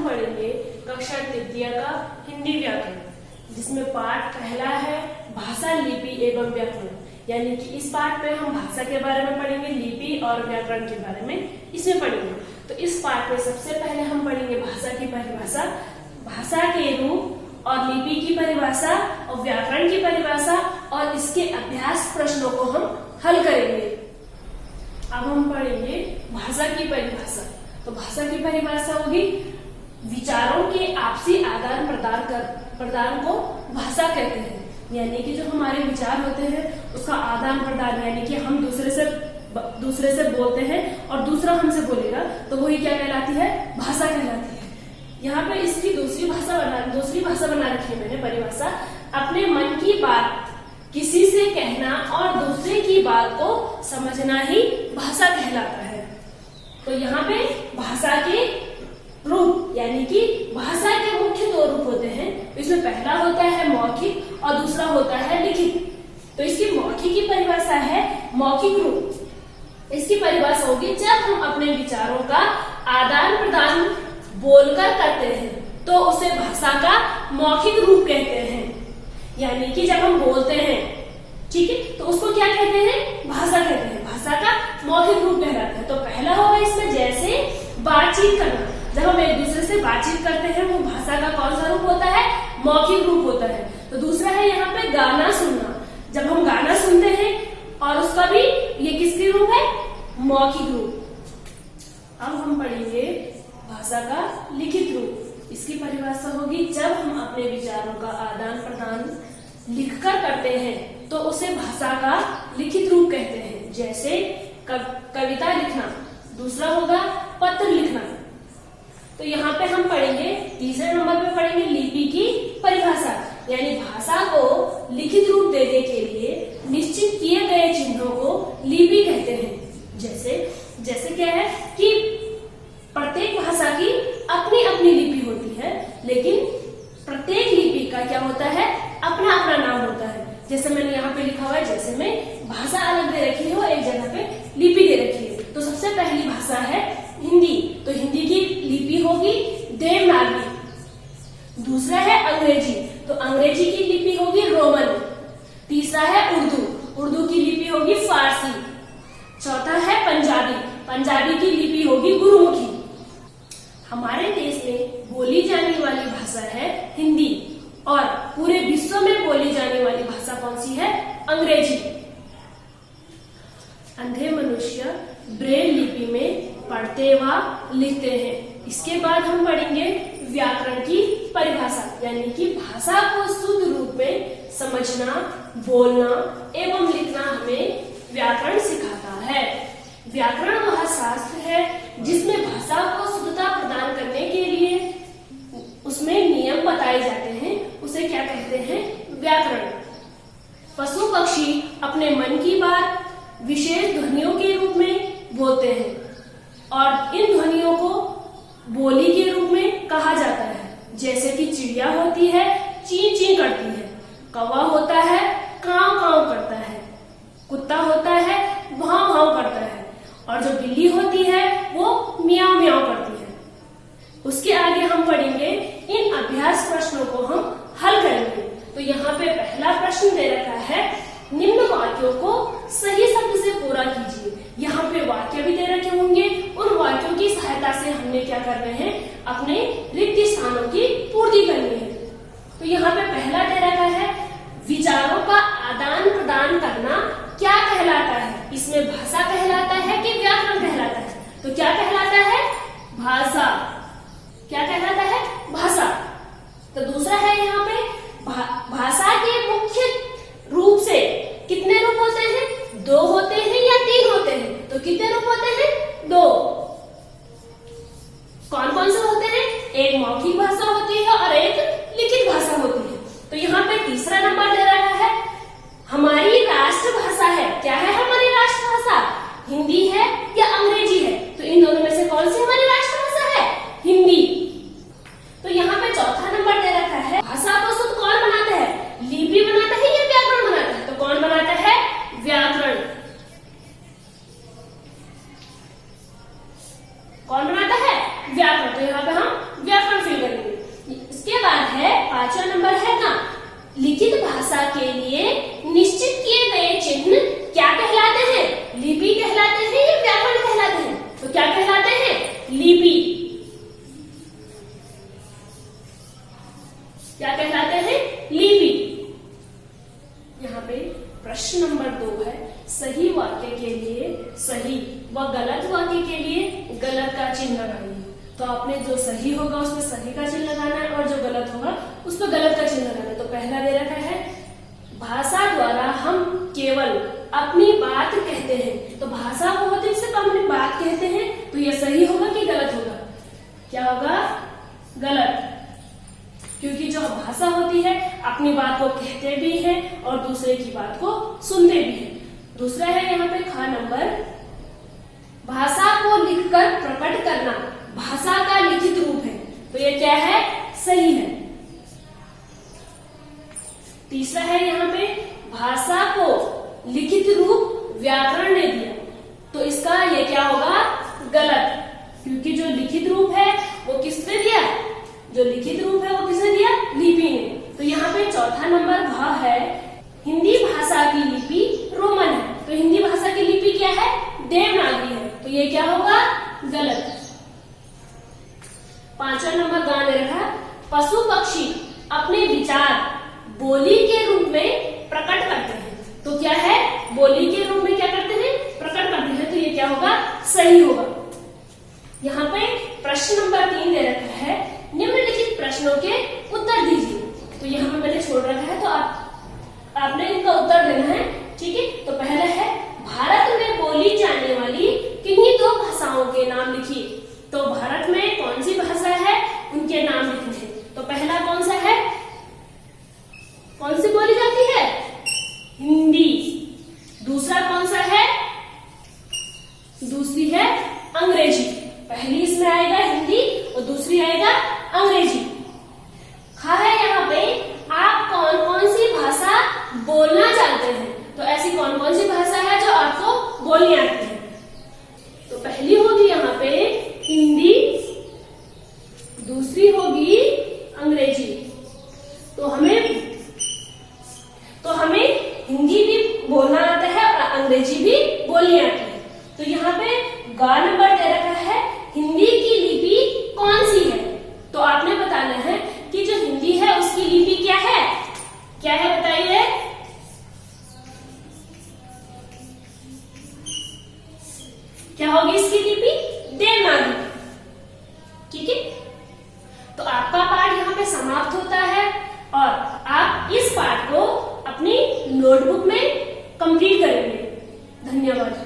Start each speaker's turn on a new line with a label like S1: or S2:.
S1: पढ़ेंगे कक्षा तृतीय का हिंदी व्याकरण, जिसमें पाठ पहला है भाषा, लिपि एवं व्याकरण। यानी कि इस पाठ में हम भाषा के बारे में पढ़ेंगे, लिपि और व्याकरण के बारे में इसमें पढ़ेंगे। तो इस पाठ में सबसे पहले हम पढ़ेंगे भाषा की परिभाषा, भाषा के रूप और लिपि की परिभाषा और व्याकरण की परिभाषा, और इसके अभ्यास प्रश्नों को हम हल करेंगे। अब हम पढ़ेंगे भाषा की परिभाषा। तो भाषा की परिभाषा होगी विचारों के आपसी आदान प्रदान को भाषा कहते हैं। यानी कि जो हमारे विचार होते हैं उसका आदान प्रदान, यानी कि हम दूसरे से बोलते हैं और दूसरा हमसे बोलेगा, तो वही क्या कहलाती है, भाषा कहलाती है। यहाँ पे इसकी दूसरी भाषा बना रखी है मैंने परिभाषा, अपने मन की बात किसी से कहना और दूसरे की बात को समझना ही भाषा कहलाता है। तो यहाँ पे भाषा के रूप, यानी कि भाषा के मुख्य दो रूप होते हैं। इसमें पहला होता है मौखिक और दूसरा होता है लिखित। तो इसकी मौखिक की परिभाषा है मौखिक रूप। इसकी परिभाषा होगी जब हम अपने विचारों का आदान प्रदान बोलकर करते हैं तो उसे भाषा का मौखिक रूप कहते हैं। यानी कि जब हम बोलते हैं, ठीक है, तो उसको क्या कहते हैं, भाषा कहते हैं। भाषा का मौखिक रूप कहलाता है। तो पहला होगा इसमें जैसे बातचीत करना, जब हम एक दूसरे से बातचीत करते हैं वो भाषा का कौन सा रूप होता है, मौखिक रूप होता है। तो दूसरा है यहाँ पे गाना सुनना, जब हम गाना सुनते हैं और उसका भी ये किसके रूप है, मौखिक रूप। अब हम पढ़ेंगे भाषा का लिखित रूप। इसकी परिभाषा होगी जब हम अपने विचारों का आदान प्रदान लिखकर करते हैं तो उसे भाषा का लिखित रूप कहते हैं। जैसे कविता लिखना, दूसरा होगा पत्र लिखना। तो यहाँ पे हम पढ़ेंगे, तीसरे नंबर पे पढ़ेंगे लिपि की परिभाषा, यानी भाषा को लिखित रूप देने के लिए निश्चित किए गए चिन्हों को लिपि कहते हैं। जैसे क्या है कि प्रत्येक भाषा की अपनी अपनी लिपि होती है, लेकिन प्रत्येक लिपि का क्या होता है, अपना अपना नाम होता है। जैसे मैंने यहाँ पे लिखा हुआ है, जैसे में भाषा अलग दे रखी है और एक जगह पे लिपि दे रखी है। तो सबसे पहली भाषा है हिंदी। तो हिंदी की लिपि होगी देवनागरी। दूसरा है अंग्रेजी, तो अंग्रेजी की लिपि होगी रोमन। तीसरा है उर्दू की लिपि होगी फारसी। चौथा है पंजाबी की लिपि होगी गुरुमुखी। हमारे देश में बोली जाने वाली भाषा है हिंदी और पूरे विश्व में बोली जाने वाली भाषा कौन सी है, अंग्रेजी। अंधे मनुष्य ब्रेल लिपि में पढ़ते व लिखते हैं। इसके बाद हम पढ़ेंगे व्याकरण की परिभाषा, यानी कि भाषा को शुद्ध रूप में समझना, बोलना एवं लिखना हमें व्याकरण सिखाता है। व्याकरण वह शास्त्र है जिसमें भाषा को शुद्धता प्रदान करने के लिए उसमें नियम बताए जाते हैं, उसे क्या कहते हैं, व्याकरण। पशु पक्षी अपने मन की बात विशेष ध्वनियों के रूप में बोलते हैं और इन ध्वनियों को बोली के रूप में कहा जाता है। जैसे कि चिड़िया होती है ची ची करती है, कौवा होता है कांव कांव करता है, कुत्ता होता है भाव भाव करता है, और जो बिल्ली होती है वो मियाव मियाव करती है। उसके आगे हम पढ़ेंगे इन अभ्यास प्रश्नों को हम हल करेंगे। तो यहाँ पे पहला प्रश्न दे रखा है, निम्न वाक्यों को सही शब्द से पूरा कीजिए। यहाँ पे वाक्य भी दे रखे होंगे, उन वाक्यों की सहायता से हमने क्या करना है, अपने रिक्त स्थानों की पूर्ति करनी है। तो यहाँ पे पहला दे रखा है, विचारों का आदान प्रदान करना क्या कहलाता है। इसमें भाषा कहलाता है कि व्याकरण कहलाता है, तो क्या कहलाता है, भाषा। क्या कहलाता है, भाषा। तो दूसरा है यहाँ पे भाषा के मुख्य रूप से कितने रूप होते हैं, 2 होते हैं या 3 होते हैं। तो कितने रूप होते हैं, 2। कौन कौन से होते हैं, एक मौखिक भाषा होती है और एक लिखित भाषा होती है। तो यहाँ पे तीसरा नंबर दे रहा है, हमारी राष्ट्रभाषा है। क्या है हमारी राष्ट्रभाषा, हिंदी है या अंग्रेजी है। तो इन दोनों में से कौन सी हमारी राष्ट्रभाषा है, हिंदी। तो यहाँ पे चौथा नंबर दे रखा है, भाषा को शुद्ध कौन बनाता है, लिपि बनाता है या व्याकरण बनाता है। तो कौन बनाता है, व्याकरण। कौन बनाता है, व्याकरण। तो यहाँ पे हम व्याकरण लिपि। क्या कहलाते हैं? लिपि। यहाँ पे प्रश्न नंबर 2 है, सही वाक्य के लिए सही व गलत वाक्य के लिए गलत का चिन्ह लगाइए। तो आपने जो सही होगा उसमें सही का चिन्ह लगाना है और जो गलत होगा उस पर गलत का चिन्ह लगाना है। तो पहला दे रखा है, भाषा द्वारा हम केवल अपनी बात कहते हैं। तो भाषा वो होती है जिससे हम अपनी बात कहते हैं। तो ये सही होगा कि गलत होगा? क्या होगा? गलत। क्योंकि जो भाषा होती है अपनी बात को कहते भी हैं और दूसरे की बात को सुनते भी हैं। दूसरा है यहाँ पे ख नंबर, भाषा को लिखकर प्रकट करना भाषा का लिखित रूप है। तो ये क्या है? सही है। तीसरा है यहाँ पे, भाषा को लिखित रूप व्याकरण ने दिया। तो इसका ये क्या होगा? गलत। क्योंकि जो लिखित रूप है वो किसने दिया? जो लिखित रूप है वो किसने दिया? लिपि ने। तो यहाँ पे चौथा नंबर घ है, हिंदी भाषा की लिपि रोमन है। तो हिंदी भाषा की लिपि क्या है? देवनागरी है। तो ये क्या होगा? गलत। पांचवा नंबर ग ने रखा, पशु पक्षी अपने विचार बोली के रूप में प्रकट करते हैं। तो क्या है? बोली के रूप में क्या करते हैं? प्रकट करते हैं। तो ये क्या होगा? सही होगा। यहाँ पे प्रश्न नंबर 3 दे रखा है, निम्नलिखित प्रश्नों के उत्तर दीजिए। तो यहाँ पे मैंने छोड़ रखा है, तो आपने इनका उत्तर देना है। ठीक है। तो पहला है, भारत में बोली जाने वाली किन्हीं 2 भाषाओं के नाम लिखिए। तो भारत में कौन सी भाषा है उनके नाम लिखने हैं। तो पहला कौन सा है? कौन सी बोली जाती है? हिंदी। दूसरा कौन सा है? दूसरी है अंग्रेजी। पहली इसमें आएगा हिंदी और दूसरी आएगा अंग्रेजी। खा है यहाँ पे, आप कौन कौन सी भाषा बोलना जानते हैं। तो ऐसी कौन कौन सी भाषा है जो आपको बोलनी आती है। तो पहली होगी यहाँ पे हिंदी, दूसरी होगी अंग्रेजी। तो हमें हिंदी भी बोलना आता है और अंग्रेजी भी बोलनी आती है। तो यहाँ पे ग नंबर दे रखा है, हिंदी की लिपि कौन सी है। तो आपने बताना है कि जो हिंदी है उसकी लिपि क्या है? क्या है बताइए? क्या होगी इसकी लिपि? देवनागरी। ठीक है। तो आपका पाठ यहाँ पे समाप्त होता है और आप इस पाठ को अपनी नोटबुक में कंप्लीट करेंगे। धन्यवाद।